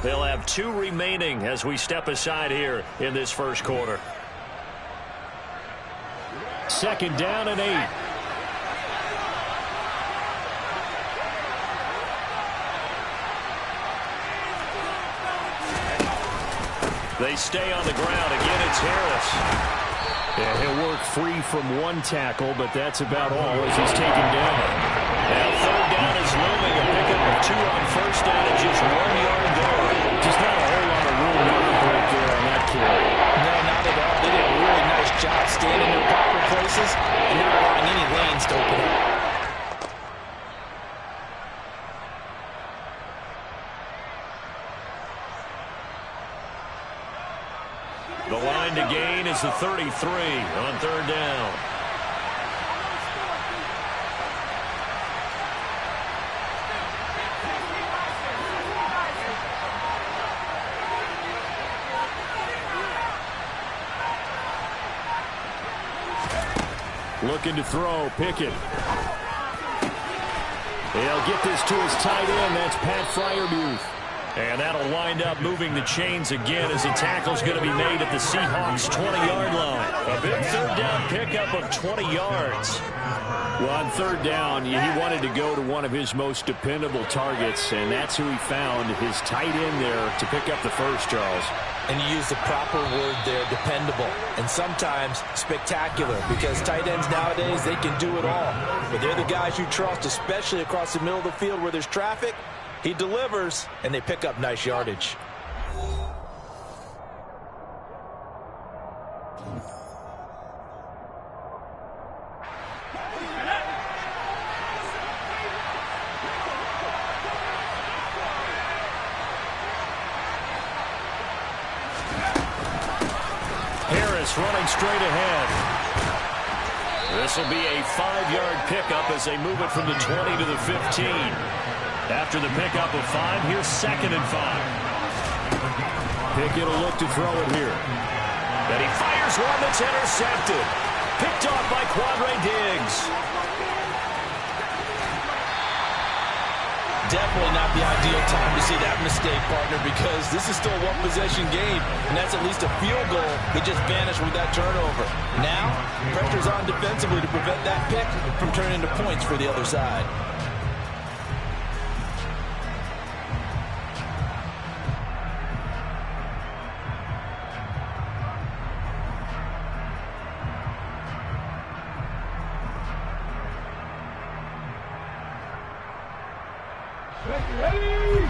They'll have 2 remaining as we step aside here in this first quarter. 2nd down and 8. They stay on the ground. Again, it's Harris. Yeah, he'll work free from 1 tackle, but that's about all as he's taken down. Now 3rd down is looming. A pickup of 2 on 1st down and just 1 yard there. Just not a whole lot of room to operate there on that carry. No, not at all. They did a really nice job staying in their proper places and not allowing any lanes to open up. The line to gain is the 33 on 3rd down. Looking to throw, Pickett. He'll get this to his tight end. That's Pat Freiermuth. And that'll wind up moving the chains again as the tackle's going to be made at the Seahawks' 20-yard line. A big 3rd down pickup of 20 yards. Well, on 3rd down, he wanted to go to one of his most dependable targets, and that's who he found, his tight end there to pick up the first, Charles. And you use the proper word there, dependable, and sometimes spectacular, because tight ends nowadays, they can do it all. But they're the guys you trust, especially across the middle of the field where there's traffic. He delivers, and they pick up nice yardage. Harris running straight ahead. This will be a 5-yard pickup as they move it from the 20 to the 15. After the pickup of 5, here's 2nd and 5. Pickett will look to throw it here. And he fires one that's intercepted. Picked off by Quandre Diggs. Definitely not the ideal time to see that mistake, partner, because this is still a 1-possession game, and that's at least a field goal that just vanished with that turnover. Now, pressure's on defensively to prevent that pick from turning into points for the other side. Ready!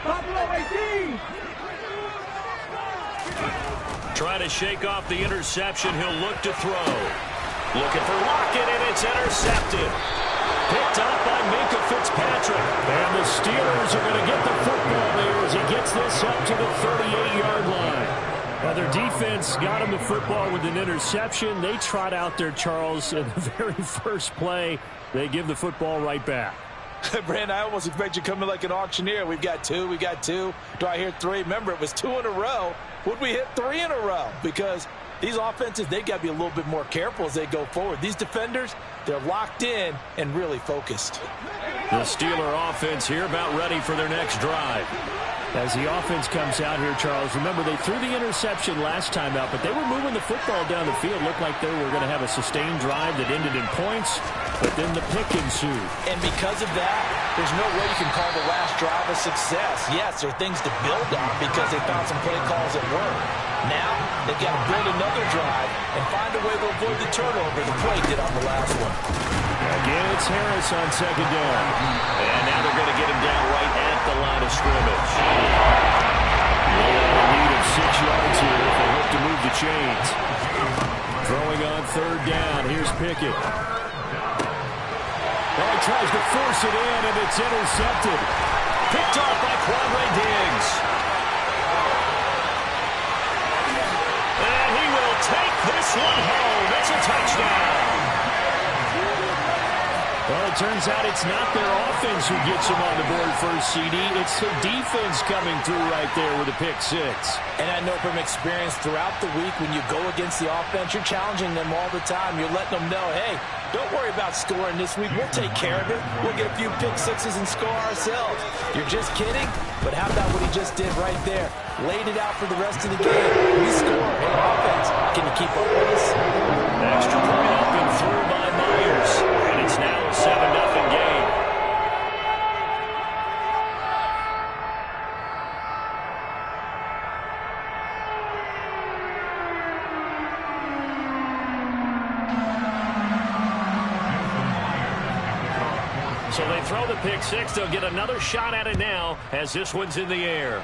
Buffalo 18! Trying to shake off the interception. He'll look to throw. Looking for Lockett, and it's intercepted. Picked up by Minkah Fitzpatrick. And the Steelers are going to get the football there as he gets this up to the 38-yard line. Well, their defense got him the football with an interception. They trot out there, Charles, in the very first play. They give the football right back. Brandon, I almost expect you to come in like an auctioneer. We've got 2, we got 2. Do I hear 3? Remember, it was 2 in a row. Would we hit 3 in a row? Because these offenses, they've got to be a little bit more careful as they go forward. These defenders, they're locked in and really focused. The Steeler offense here about ready for their next drive. As the offense comes out here, Charles, remember they threw the interception last time out, but they were moving the football down the field. Looked like they were going to have a sustained drive that ended in points, but then the pick ensued. And because of that, there's no way you can call the last drive a success. Yes, there are things to build on because they found some play calls that work. Now, they've got to build another drive and find a way to avoid the turnover the play did on the last one. Again, it's Harris on 2nd down. And now they're going to get him down right at the line of scrimmage. They have a lead of 6 yards here if they hope to move the chains. Throwing on 3rd down. Here's Pickett. Well, he tries to force it in, and it's intercepted. Picked off by Quandre Diggs. And he will take this one home. It's a touchdown. Well, it turns out it's not their offense who gets them on the board first, CD. It's the defense coming through right there with a pick six. And I know from experience throughout the week, when you go against the offense, you're challenging them all the time. You're letting them know, hey, don't worry about scoring this week. We'll take care of it. We'll get a few pick sixes and score ourselves. You're just kidding? But how about what he just did right there? Laid it out for the rest of the game. We score. Hey, offense, can you keep up with us? Extra point up and through by Myers. And it's now a 7-0 game. So they throw the pick six. They'll get another shot at it now as this one's in the air.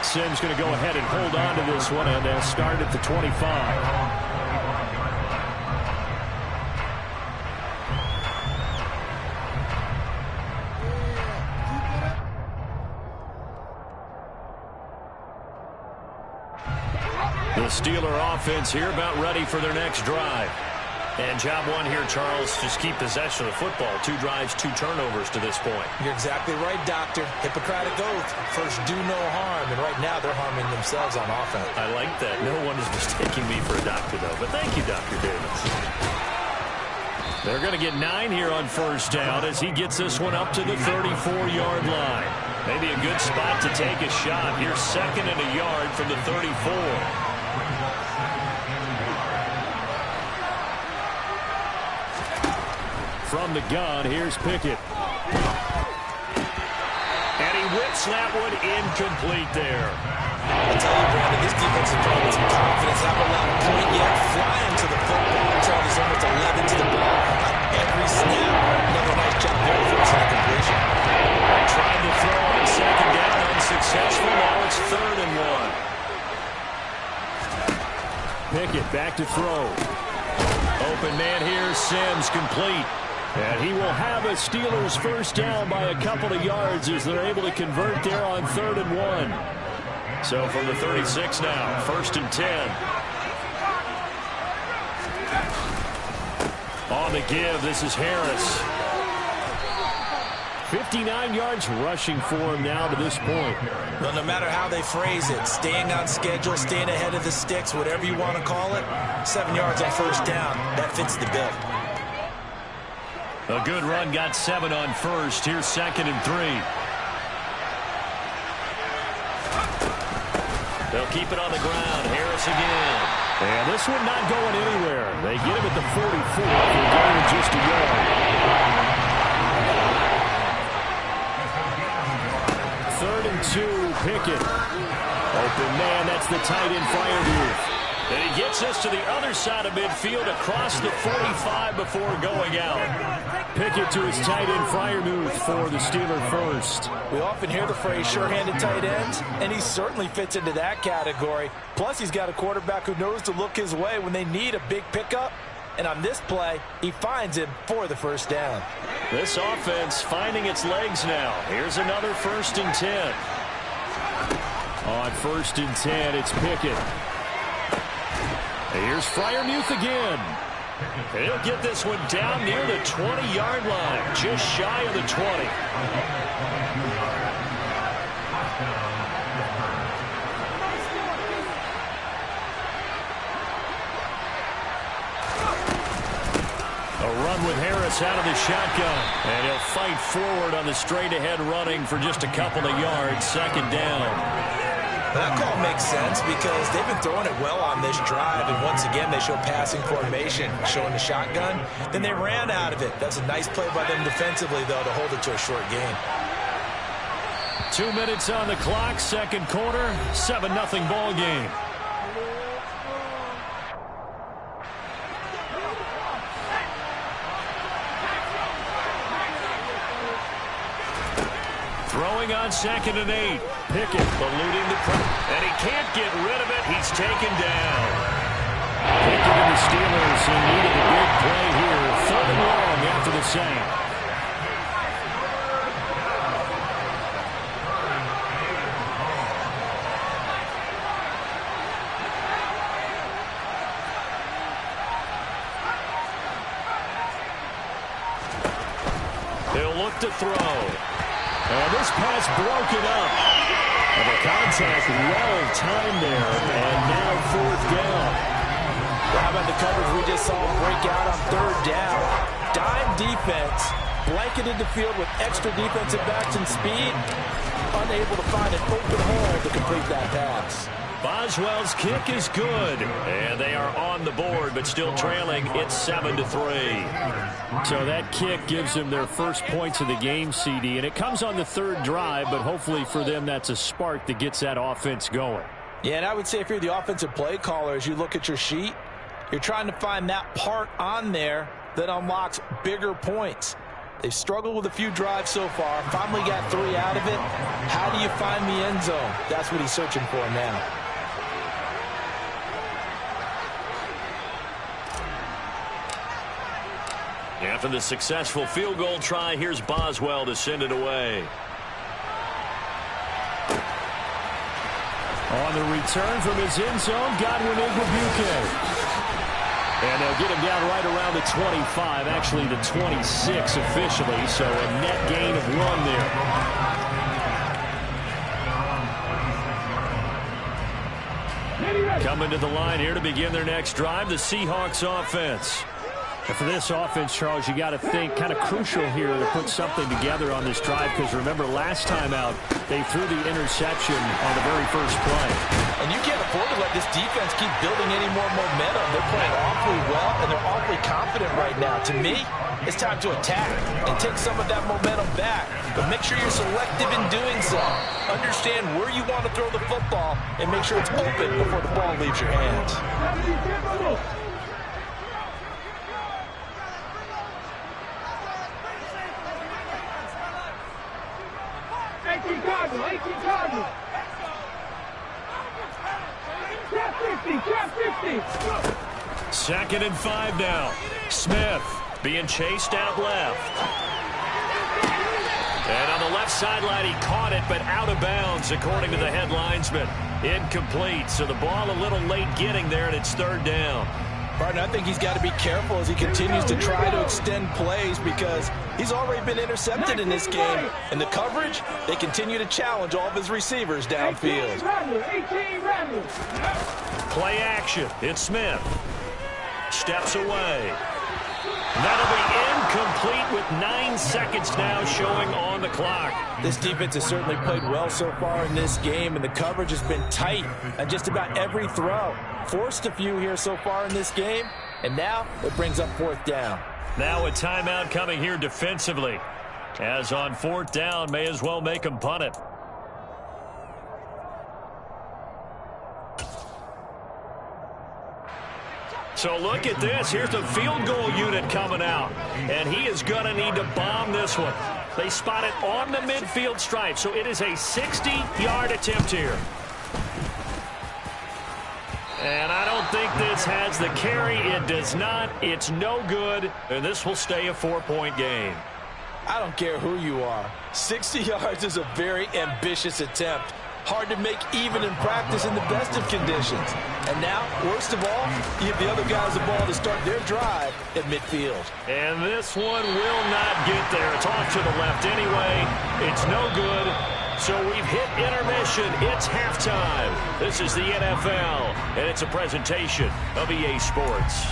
Sims going to go ahead and hold on to this one, and they'll start at the 25. The Steeler offense here about ready for their next drive. And job one here, Charles, just keep possession of the football. 2 drives, 2 turnovers to this point. You're exactly right, Doctor. Hippocratic oath. First, do no harm. And right now, they're harming themselves on offense. I like that. No one is mistaking me for a doctor, though. But thank you, Dr. Davis. They're going to get 9 here on first down as he gets this one up to the 34-yard line. Maybe a good spot to take a shot. Here's 2nd and a yard from the 34. From the gun, here's Pickett. And he whips that one incomplete there. I'll tell you, Brandon, this defense is playing with some confidence. Not allowed a point yet. Flying to the football. There's almost 11 to the ball on every snap. Another nice job there for a completion. Trying to throw on 2nd down, unsuccessful. Now it's 3rd and 1. Pickett back to throw. Open man here, Sims, complete. And he will have a Steelers first down by a couple of yards as they're able to convert there on 3rd and 1. So from the 36 now, 1st and 10. On the give, this is Harris. 59 yards rushing for him now to this point. Well, no matter how they phrase it, staying on schedule, staying ahead of the sticks, whatever you want to call it, 7 yards on first down, that fits the bill. A good run, got 7 on first. Here's 2nd and 3. They'll keep it on the ground. Harris again. And this one not going anywhere. They get him at the 44 for a gain of just a yard. 3rd and 2, Pickett. Open man, that's the tight end Freiermuth. And he gets us to the other side of midfield across the 45 before going out. Pickett to his tight end Freiermuth for the Steeler first. We often hear the phrase sure-handed tight ends, and he certainly fits into that category. Plus, he's got a quarterback who knows to look his way when they need a big pickup. And on this play, he finds him for the first down. This offense finding its legs now. Here's another 1st and 10. On 1st and 10, it's Pickett. Here's Freiermuth again. He'll get this one down near the 20-yard line, just shy of the 20. A run with Harris out of the shotgun. And he'll fight forward on the straight-ahead running for just a couple of yards, 2nd down. That call makes sense because they've been throwing it well on this drive, and once again they show passing formation, showing the shotgun. Then they ran out of it. That's a nice play by them defensively, though, to hold it to a short gain. 2 minutes on the clock, 2nd quarter, 7-0 ball game. Throwing on 2nd and 8. Pickett eluding the pressure. And he can't get rid of it. He's taken down. Pickett and the Steelers who needed a big play here. 3rd and long after the sack. He'll look to throw. And this pass broken up. And the contact well timed there. And now 4th down. How about the coverage we just saw break out on 3rd down? Dime defense, blanketed the field with extra defensive backs and speed. Unable to find an open hole to complete that pass. Boswell's kick is good. And they are on the board, but still trailing. It's 7-3. So that kick gives them their first points of the game, CD. And it comes on the 3rd drive, but hopefully for them that's a spark that gets that offense going. Yeah, and I would say if you're the offensive play caller, as you look at your sheet, you're trying to find that part on there that unlocks bigger points. They've struggled with a few drives so far. Finally got 3 out of it. How do you find the end zone? That's what he's searching for now. After the successful field goal try, here's Boswell to send it away. On the return from his end zone, Godwin Igwebuike. And they'll get him down right around the 25, actually the 26 officially, so a net gain of 1 there. Coming to the line here to begin their next drive, the Seahawks offense. And for this offense, Charles, you got to think kind of crucial here to put something together on this drive, because remember last time out they threw the interception on the very first play. And you can't afford to let this defense keep building any more momentum. They're playing awfully well, and they're awfully confident right now. To me, it's time to attack and take some of that momentum back. But make sure you're selective in doing so. Understand where you want to throw the football and make sure it's open before the ball leaves your hands. 18 Cardinal. 50. 2nd and 5 now. Smith being chased out left. And on the left sideline, he caught it, but out of bounds, according to the head linesman. Incomplete, so the ball a little late getting there, and it's 3rd down. Partner, I think he's got to be careful as he continues to try to extend plays, because he's already been intercepted in this game. And the coverage, they continue to challenge all of his receivers downfield. 18 Randall. Play action. It's Smith. Steps away. That'll be incomplete with 9 seconds now showing on the clock. This defense has certainly played well so far in this game, and the coverage has been tight on just about every throw. Forced a few here so far in this game, and now it brings up 4th down. Now a timeout coming here defensively. As on 4th down, may as well make them punt it. So look at this. Here's the field goal unit coming out. And he is going to need to bomb this one. They spot it on the midfield stripe. So it is a 60-yard attempt here. And I don't think this has the carry. It does not. It's no good. And this will stay a 4-point game. I don't care who you are. 60 yards is a very ambitious attempt. Hard to make even in practice in the best of conditions. And now, worst of all, you give the other guys the ball to start their drive at midfield. And this one will not get there. It's off to the left anyway. It's no good. So we've hit intermission. It's halftime. This is the NFL, and it's a presentation of EA Sports.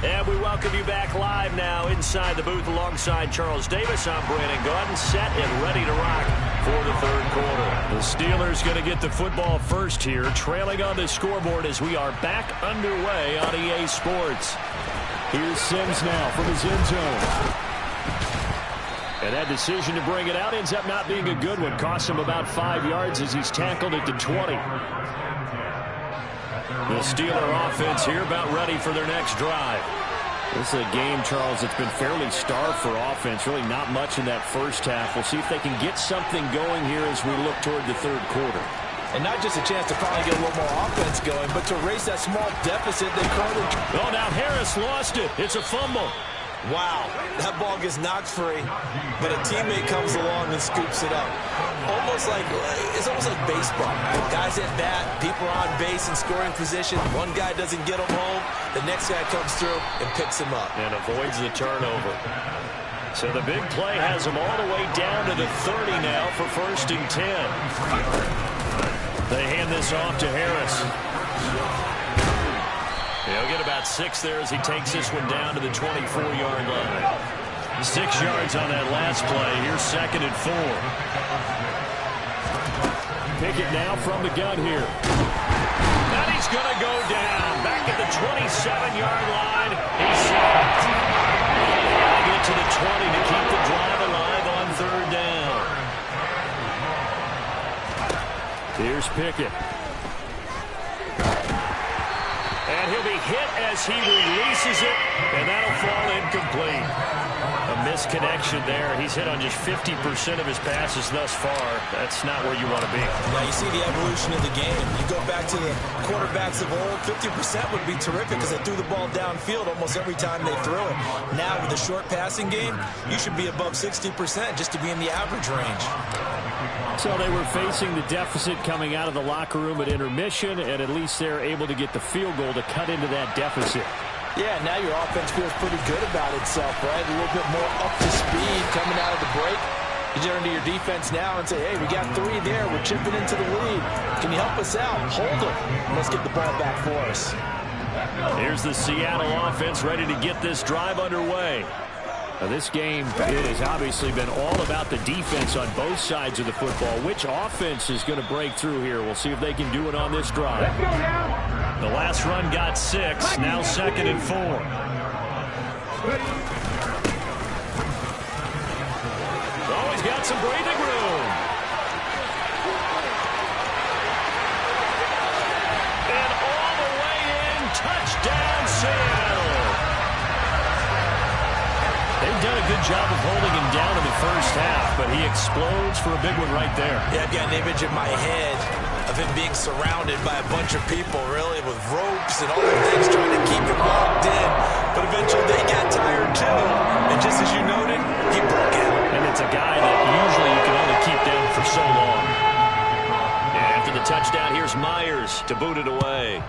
And we welcome you back live now inside the booth alongside Charles Davis. I'm Brandon Gaudin, set and ready to rock for the 3rd quarter. The Steelers going to get the football first here, trailing on the scoreboard as we are back underway on EA Sports. Here's Sims now from his end zone. And that decision to bring it out ends up not being a good one. Costs him about 5 yards as he's tackled at the 20. The Steeler offense here about ready for their next drive. This is a game, Charles, that's been fairly starved for offense. Really not much in that first half. We'll see if they can get something going here as we look toward the 3rd quarter. And not just a chance to finally get a little more offense going, but to erase that small deficit they currently... Oh, now Harris lost it. It's a fumble. Wow, that ball gets knocked free, but a teammate comes along and scoops it up. It's almost like baseball. Guys at bat, people are on base in scoring position. One guy doesn't get him home, the next guy comes through and picks him up. And avoids the turnover. So the big play has him all the way down to the 30 now for 1st and 10. They hand this off to Harris. He'll get about 6 there as he takes this one down to the 24-yard line. 6 yards on that last play. Here's 2nd and 4. Pickett now from the gun here. And he's going to go down. Back at the 27-yard line. He's sacked. He'll get to the 20 to keep the drive alive on 3rd down. Here's Pickett. And he'll be hit as he releases it, and that'll fall incomplete. A misconnection there. He's hit on just 50% of his passes thus far. That's not where you want to be. Now you see the evolution of the game. You go back to the quarterbacks of old, 50% would be terrific because they threw the ball downfield almost every time they threw it. Now with the short passing game, you should be above 60% just to be in the average range. So they were facing the deficit coming out of the locker room at intermission, and at least they're able to get the field goal to cut into that deficit. Yeah, now your offense feels pretty good about itself, right? A little bit more up to speed coming out of the break. You turn to your defense now and say, hey, we got 3 there. We're chipping into the lead. Can you help us out? Hold them. Let's get the ball back for us. Here's the Seattle offense ready to get this drive underway. Now, this game, it has obviously been all about the defense on both sides of the football. Which offense is going to break through here? We'll see if they can do it on this drive. Let's go now. The last run got 6. Now 2nd and 4. Always got some breathing room. And all the way in. Touchdown, Seattle. They've done a good job of holding him down in the first half, but he explodes for a big one right there. Yeah, I've got an image in my head of him being surrounded by a bunch of people, really, with ropes and all the things trying to keep him locked in. But eventually they got tired, too. And just as you noted, he broke out. And it's a guy that usually you can only keep down for so long. And after the touchdown, here's Myers to boot it away.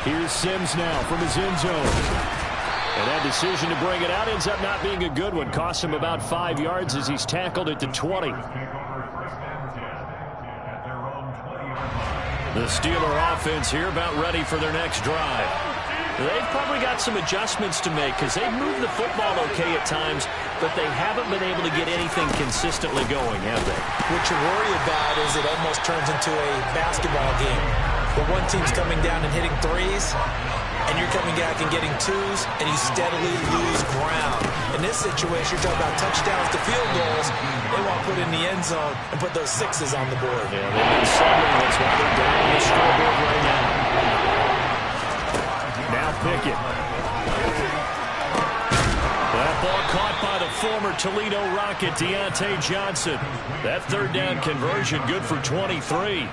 Here's Sims now from his end zone. And that decision to bring it out ends up not being a good one. Cost him about 5 yards as he's tackled at the 20. The Steeler offense here about ready for their next drive. They've probably got some adjustments to make because they've moved the football okay at times, but they haven't been able to get anything consistently going, have they? What you worry about is it almost turns into a basketball game where one team's coming down and hitting 3s, and you're coming back and getting 2s, and you steadily lose ground. In this situation, you're talking about touchdowns to field goals. They want to put in the end zone and put those 6s on the board. Yeah, they've been settling. That's why they're down on the scoreboard right now. Now Pickett. That ball caught by the former Toledo Rocket, Deontay Johnson. That 3rd down conversion good for 23.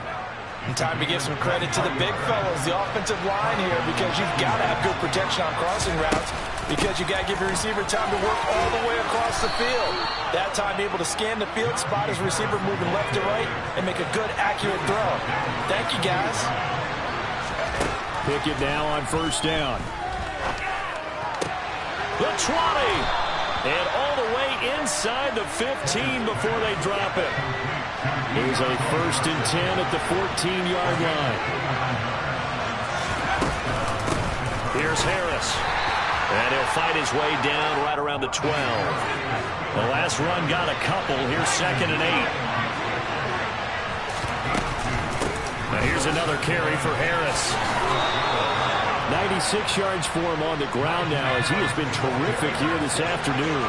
And time to give some credit to the big fellas, the offensive line here, because you've got to have good protection on crossing routes, because you got to give your receiver time to work all the way across the field. That time able to scan the field, spot his receiver moving left to right, and make a good, accurate throw. Thank you, guys. Pickett now on 1st down. The 20. And all the way inside the 15 before they drop it. Here's a 1st and 10 at the 14-yard line. Here's Harris. And he'll fight his way down right around the 12. The last run got a couple. Here's 2nd and 8. Now here's another carry for Harris. 96 yards for him on the ground now as he has been terrific here this afternoon.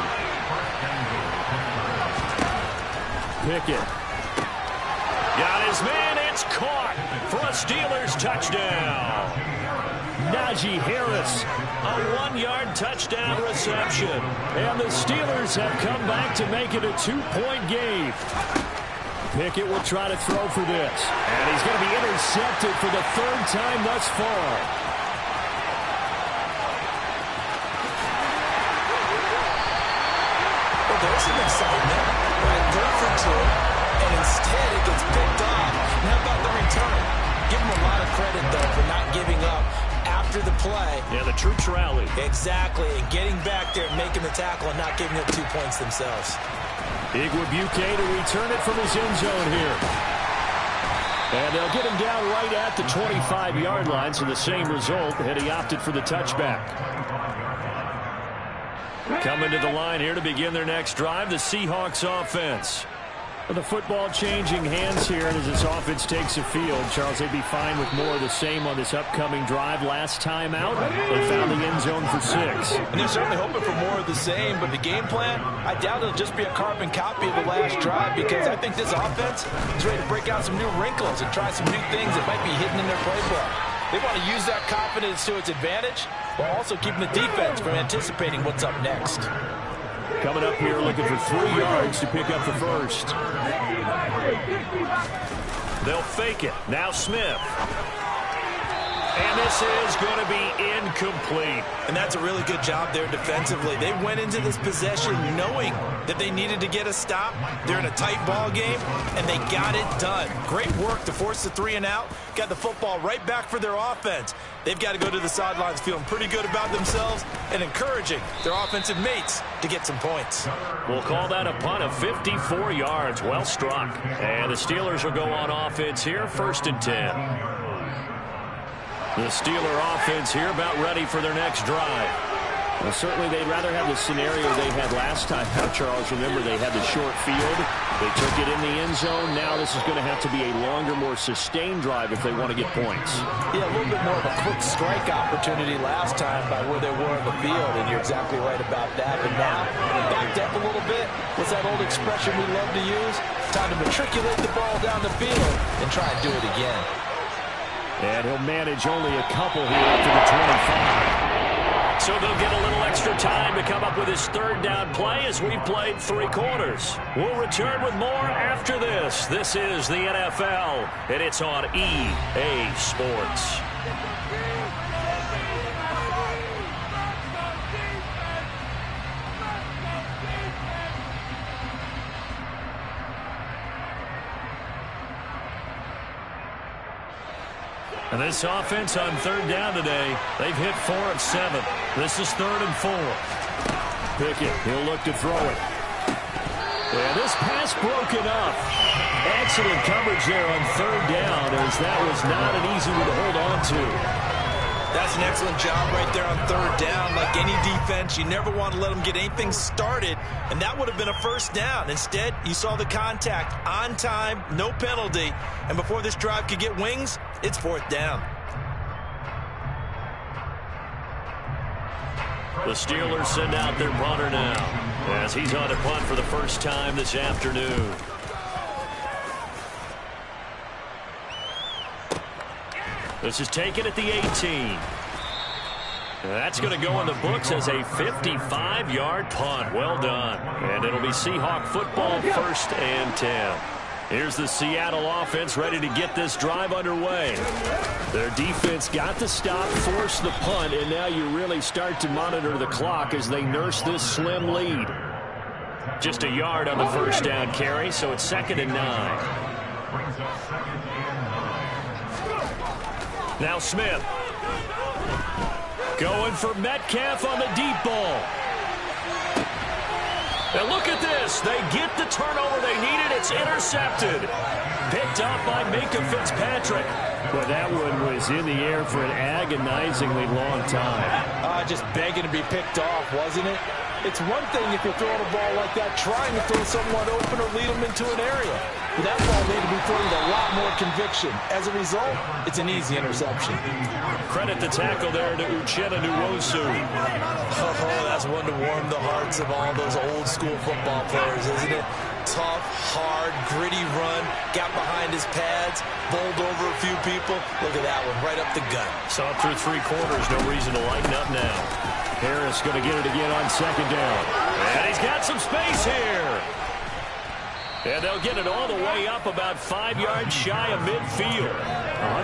Pickett. Got his man. It's caught for a Steelers touchdown. Najee Harris. A 1-yard touchdown reception. And the Steelers have come back to make it a 2-point game. Pickett will try to throw for this. And he's going to be intercepted for the 3rd time thus far. create some excitement, right? 3rd for 2, and instead it gets picked off. And how about the return? Give them a lot of credit, though, for not giving up after the play. Yeah, the troops rally. Exactly, and getting back there and making the tackle and not giving up 2 points themselves. Igwebuike to return it from his end zone here. And they'll get him down right at the 25-yard line, so the same result had he opted for the touchback. Coming to the line here to begin their next drive, the Seahawks offense. The football changing hands here, and as this offense takes the field, Charles, they'd be fine with more of the same on this upcoming drive. Last time out, they found the end zone for 6. And they're certainly hoping for more of the same, but the game plan, I doubt it'll just be a carbon copy of the last drive, because I think this offense is ready to break out some new wrinkles and try some new things that might be hidden in their playbook. They want to use that confidence to its advantage, while also keeping the defense from anticipating what's up next. Coming up here looking for 3 yards to pick up the first. They'll fake it. Now Smith. And this is going to be incomplete. And that's a really good job there defensively. They went into this possession knowing that they needed to get a stop. They're in a tight ball game, and they got it done. Great work to force the 3 and out. Got the football right back for their offense. They've got to go to the sidelines feeling pretty good about themselves and encouraging their offensive mates to get some points. We'll call that a punt of 54 yards. Well struck. And the Steelers will go on offense here, 1st and 10. The Steeler offense here about ready for their next drive. Well, certainly they'd rather have the scenario they had last time out, Charles. Remember, they had the short field. They took it in the end zone. Now this is going to have to be a longer, more sustained drive if they want to get points. Yeah, a little bit more of a quick strike opportunity last time by where they were in the field, and you're exactly right about that. But now, backed up a little bit. What's that old expression we love to use? Time to matriculate the ball down the field and try and do it again. And he'll manage only a couple here after the 25. So they'll get a little extra time to come up with his 3rd down play as we've played 3 quarters. We'll return with more after this. This is the NFL, and it's on EA Sports. And this offense on 3rd down today, they've hit 4 of 7. This is 3rd and 4. Pickett, he'll look to throw it. And this pass broken up. Excellent coverage there on 3rd down, as that was not an easy one to hold on to. That's an excellent job right there on 3rd down. Like any defense, you never want to let them get anything started, and that would have been a 1st down. Instead, you saw the contact on time, no penalty, and before this drive could get wings, it's 4th down. The Steelers send out their punter now, as he's on a punt for the first time this afternoon. This is taken at the 18. That's going to go in the books as a 55-yard punt. Well done. And it'll be Seahawk football, 1st and 10. Here's the Seattle offense ready to get this drive underway. Their defense got the stop, forced the punt, and now you really start to monitor the clock as they nurse this slim lead. Just a yard on the 1st down carry, so it's 2nd and 9. Now Smith. Going for Metcalf on the deep ball. And look at this. They get the turnover they needed. It's intercepted. Picked up by Minkah Fitzpatrick. But that one was in the air for an agonizingly long time. Just begging to be picked off, wasn't it? It's one thing if you're throwing a ball like that, trying to throw someone open or lead them into an area. But that ball needed to be thrown with a lot more conviction. As a result, it's an easy interception. Credit the tackle there to Uchenna Nwosu. Oh, that's one to warm the hearts of all those old school football players, isn't it? Tough, hard, gritty run, got behind his pads, bowled over a few people. Look at that one, right up the gut. Saw through 3 quarters, no reason to lighten up now. Harris going to get it again on 2nd down. And he's got some space here. And they'll get it all the way up about 5 yards shy of midfield.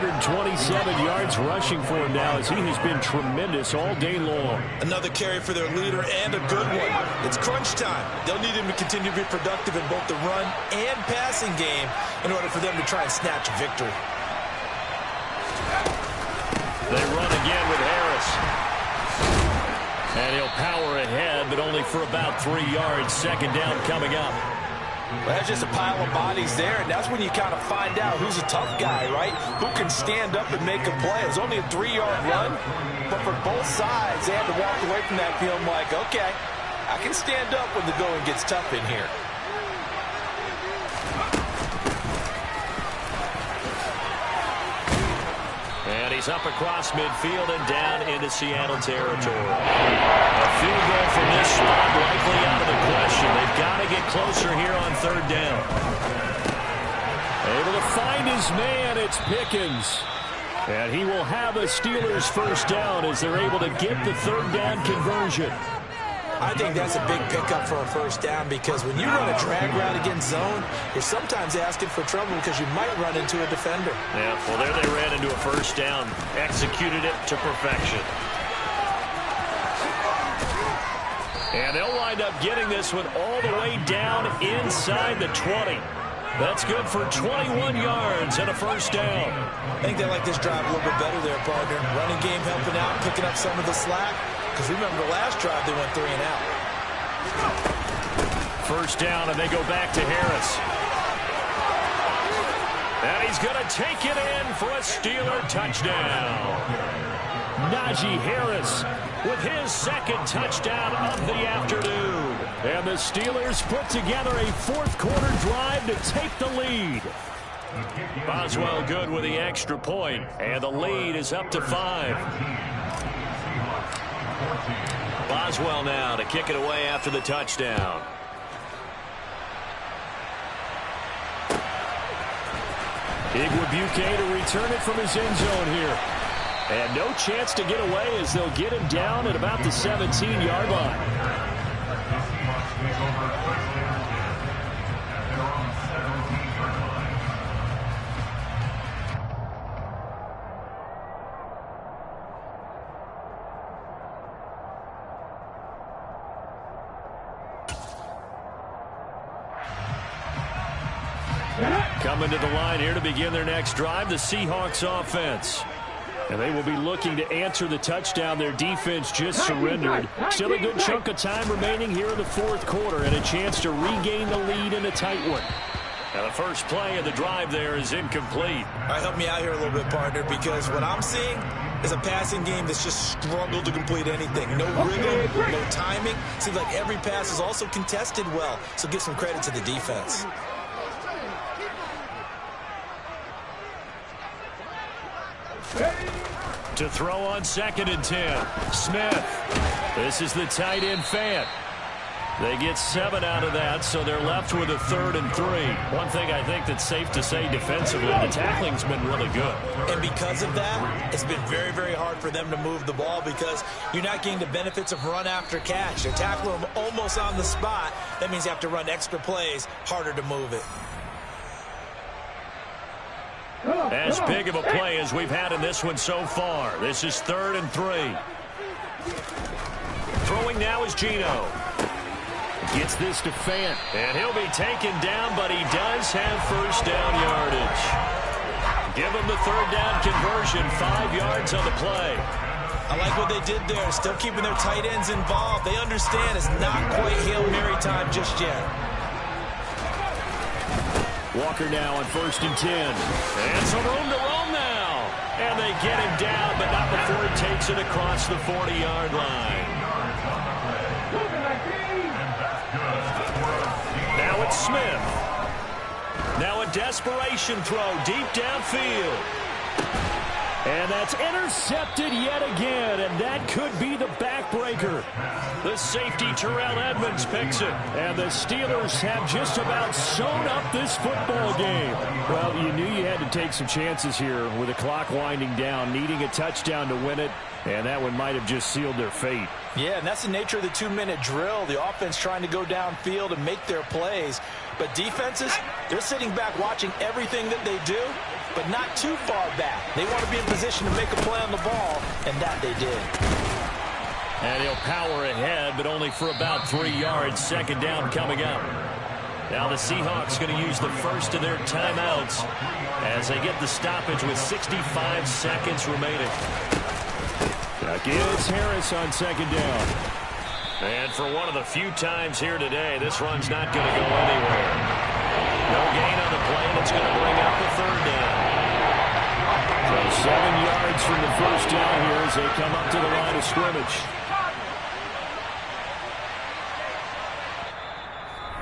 127 yards rushing for him now as he has been tremendous all day long. Another carry for their leader and a good one. It's crunch time. They'll need him to continue to be productive in both the run and passing game in order for them to try and snatch a victory. They run again with Harris. And he'll power ahead, but only for about 3 yards. Second down coming up. Well, that's just a pile of bodies there, and that's when you kind of find out who's a tough guy, right? Who can stand up and make a play. It was only a 3-yard run, but for both sides, they had to walk away from that field like, okay, I can stand up when the going gets tough in here. And he's up across midfield and down into Seattle territory. A field goal from this spot likely out of the question. They've got to get closer here on third down. Able to find his man, it's Pickens. And he will have a Steelers first down as they're able to get the third down conversion. I think that's a big pickup for a first down because when you run a drag route against zone, you're sometimes asking for trouble because you might run into a defender. Yeah, well, there they ran into a first down. Executed it to perfection. And they'll wind up getting this one all the way down inside the 20. That's good for 21 yards and a first down. I think they like this drive a little bit better there, partner. Running game helping out, picking up some of the slack. Because remember the last drive, they went 3 and out. First down, and they go back to Harris. And he's going to take it in for a Steeler touchdown. Najee Harris with his second touchdown of the afternoon. And the Steelers put together a fourth-quarter drive to take the lead. Boswell good with the extra point, and the lead is up to 5. Boswell now to kick it away after the touchdown. Igwebuike to return it from his end zone here. And no chance to get away as they'll get him down at about the 17-yard line. Coming to the line here to begin their next drive, the Seahawks offense. And they will be looking to answer the touchdown their defense just surrendered. Still a good chunk of time remaining here in the fourth quarter and a chance to regain the lead in a tight one. Now the first play of the drive there is incomplete. All right, help me out here a little bit, partner, because what I'm seeing is a passing game that's just struggled to complete anything. No rhythm, no timing. Seems like every pass is also contested well, so give some credit to the defense. To throw on 2nd and 10. Smith. This is the tight end Fant. They get 7 out of that, so they're left with a 3rd and 3. One thing I think that's safe to say defensively, the tackling's been really good. And because of that, it's been very, very hard for them to move the ball because you're not getting the benefits of run after catch. They're tackling them almost on the spot. That means you have to run extra plays, harder to move it. As big of a play as we've had in this one so far. This is 3rd and 3. Throwing now is Geno. Gets this to Fant. And he'll be taken down, but he does have first down yardage. Give him the 3rd down conversion, 5 yards on the play. I like what they did there, still keeping their tight ends involved. They understand it's not quite Hail Mary time just yet. Walker now on 1st and 10. And some room to roam now. And they get him down, but not before he takes it across the 40-yard line. Now it's Smith. Now a desperation throw deep downfield. And that's intercepted yet again, and that could be the backbreaker. The safety, Terrell Edmonds, picks it. And the Steelers have just about sewn up this football game. Well, you knew you had to take some chances here with the clock winding down, needing a touchdown to win it, and that one might have just sealed their fate. Yeah, and that's the nature of the 2-minute drill. The offense trying to go downfield and make their plays. But defenses, they're sitting back watching everything that they do, but not too far back. They want to be in position to make a play on the ball, and that they did. And he'll power ahead, but only for about 3 yards. Second down coming up. Now the Seahawks going to use the first of their timeouts as they get the stoppage with 65 seconds remaining. Back is Harris on second down. And for one of the few times here today, this run's not going to go anywhere. No gain on the play, and it's going to bring up the third down. So 7 yards from the first down here as they come up to the line of scrimmage.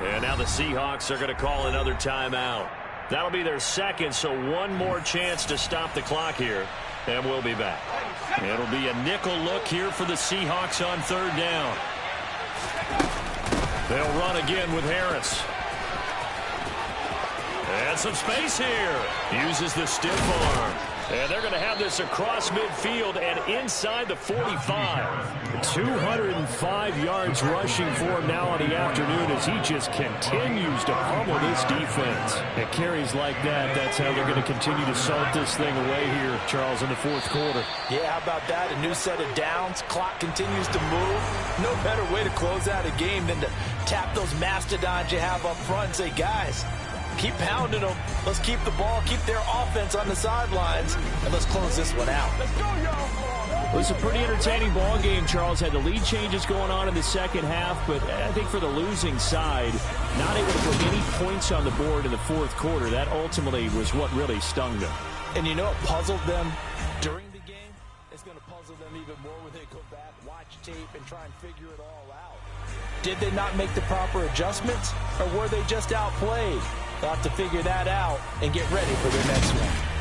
And now the Seahawks are going to call another timeout. That'll be their second, so one more chance to stop the clock here, and we'll be back. It'll be a nickel look here for the Seahawks on third down. They'll run again with Harris. And some space here. Uses the stiff arm. And they're going to have this across midfield and inside the 45. 205 yards rushing for him now on the afternoon as he just continues to pummel this defense. At carries like that, that's how they're going to continue to salt this thing away here, Charles, in the fourth quarter. Yeah, how about that? A new set of downs. Clock continues to move. No better way to close out a game than to tap those mastodons you have up front and say, guys, keep pounding them. Let's keep the ball, keep their offense on the sidelines, and let's close this one out. Let's go, y'all. It was a pretty entertaining ball game, Charles. Had the lead changes going on in the second half, but I think for the losing side, not able to put any points on the board in the fourth quarter. That ultimately was what really stung them. And you know what puzzled them during the game? It's going to puzzle them even more when they go back, watch tape, and try and figure it all out. Did they not make the proper adjustments, or were they just outplayed? They'll have to figure that out and get ready for their next one.